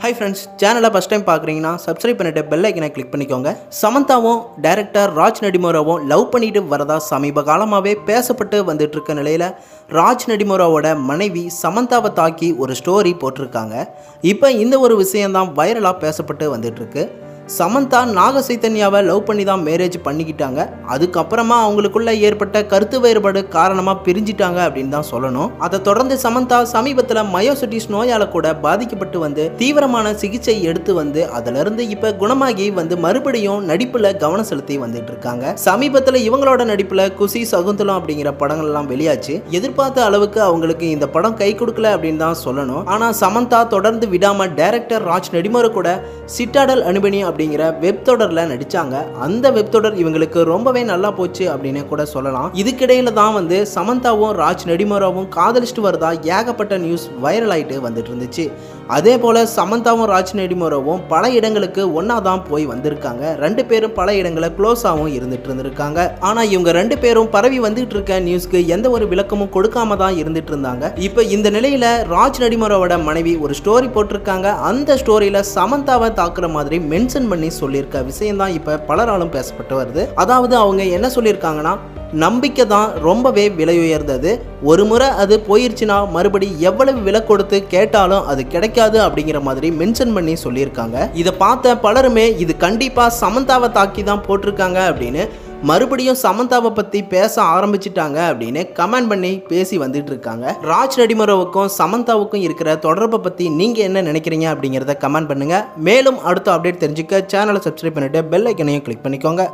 Hi friends, சேனலை first time பார்க்குறீங்கன்னா subscribe பண்ணிட்டு பெல் ஐக்கனை கிளிக் பண்ணிக்கோங்க. சமந்தாவும் டைரக்டர் ராஜ் நடிமோராவும் லவ் பண்ணிட்டு வரதா சமீப காலமாகவே பேசப்பட்டு வந்துட்டு இருக்க நிலையில் ராஜ் நடிமோராவோட மனைவி சமந்தாவை தாக்கி ஒரு ஸ்டோரி போட்டிருக்காங்க. இப்போ இந்த ஒரு விஷயம்தான் வைரலாக பேசப்பட்டு வந்துட்டு இருக்கு. சமந்தா நாக சைத்தன்யாவை லவ் பண்ணி தான் மேரேஜ் பண்ணிக்கிட்டாங்க. அதுக்கப்புறமா அவங்களுக்குள்ள ஏற்பட்ட கருத்து வேறுபாடு காரணமாக பிரிஞ்சிட்டாங்க அப்படின்னு தான் சொல்லணும். அதை தொடர்ந்து சமந்தா சமீபத்தில் மயோசிட்டிஸ் நோயால் கூட பாதிக்கப்பட்டு வந்து தீவிரமான சிகிச்சை எடுத்து வந்து அதிலிருந்து இப்போ குணமாகி வந்து மறுபடியும் நடிப்பில் கவனம் செலுத்தி வந்துட்டு இருக்காங்க. சமீபத்தில் இவங்களோட நடிப்பில் குசி சகுந்தலம் அப்படிங்கிற படங்கள்லாம் வெளியாச்சு. எதிர்பார்த்த அளவுக்கு அவங்களுக்கு இந்த படம் கை கொடுக்கல அப்படின்னு தான் சொல்லணும். ஆனால் சமந்தா தொடர்ந்து விடாம டைரக்டர் ராஜ் நடிமோர கூட சிட்டாடல் அனுபனி அப்படிங்கிற வெப் தொடரில் நடிச்சாங்க. அந்த வெப் தொடர் இவங்களுக்கு ரொம்பவே நல்லா போச்சு அப்படின்னு கூட சொல்லலாம். இதுக்கிடையில தான் வந்து சமந்தாவும் ராஜ் நடிமோராவும் காதலிச்சுட்டு வரதா ஏகப்பட்ட நியூஸ் வைரல் ஆயிட்டு வந்துட்டு இருந்துச்சு. அதே போல சமந்தாவும் ராஜ் நடிமோராவும் பல இடங்களுக்கு ஒன்னா தான் போய் வந்திருக்காங்க. ரெண்டு பேரும் பல இடங்களை க்ளோஸாகவும் இருந்துட்டு இருந்திருக்காங்க. ஆனா இவங்க ரெண்டு பேரும் பரவி வந்துட்டு இருக்க நியூஸ்க்கு எந்த ஒரு விளக்கமும் கொடுக்காம தான் இருந்துட்டு இருந்தாங்க. இப்ப இந்த நிலையில ராஜ் நடிமோராவோட மனைவி ஒரு ஸ்டோரி போட்டிருக்காங்க. அந்த ஸ்டோரியில சமந்தாவை தாக்குற மாதிரி மென்ஷன் பண்ணி சொல்லியிருக்க விஷயம் தான் இப்ப பலராலும் பேசப்பட்டு வருது. அதாவது அவங்க என்ன சொல்லியிருக்காங்கன்னா, நம்பிக்கை தான் ரொம்பவே விலை உயர்ந்தது. ஒரு முறை அது போயிருச்சுன்னா மறுபடி எவ்வளவு விலை கொடுத்து கேட்டாலும் அது கிடைக்காது அப்படிங்கிற மாதிரி மென்ஷன் பண்ணி சொல்லியிருக்காங்க. இதை பார்த்த பலருமே இது கண்டிப்பா சமந்தாவை தாக்கி தான் போட்டிருக்காங்க அப்படின்னு மறுபடியும் சமந்தாவை பற்றி பேச ஆரம்பிச்சிட்டாங்க அப்படின்னு கமெண்ட் பண்ணி பேசி வந்துட்டு இருக்காங்க. ராஜ் நடிமோராவுக்கும் சமந்தாவுக்கும் இருக்கிற தொடர்பை பற்றி நீங்கள் என்ன நினைக்கிறீங்க அப்படிங்கிறத கமெண்ட் பண்ணுங்கள். மேலும் அடுத்த அப்டேட் தெரிஞ்சுக்க சேனலை சப்ஸ்கிரைப் பண்ணிட்டு பெல் ஐக்கனையும் கிளிக் பண்ணிக்கோங்க.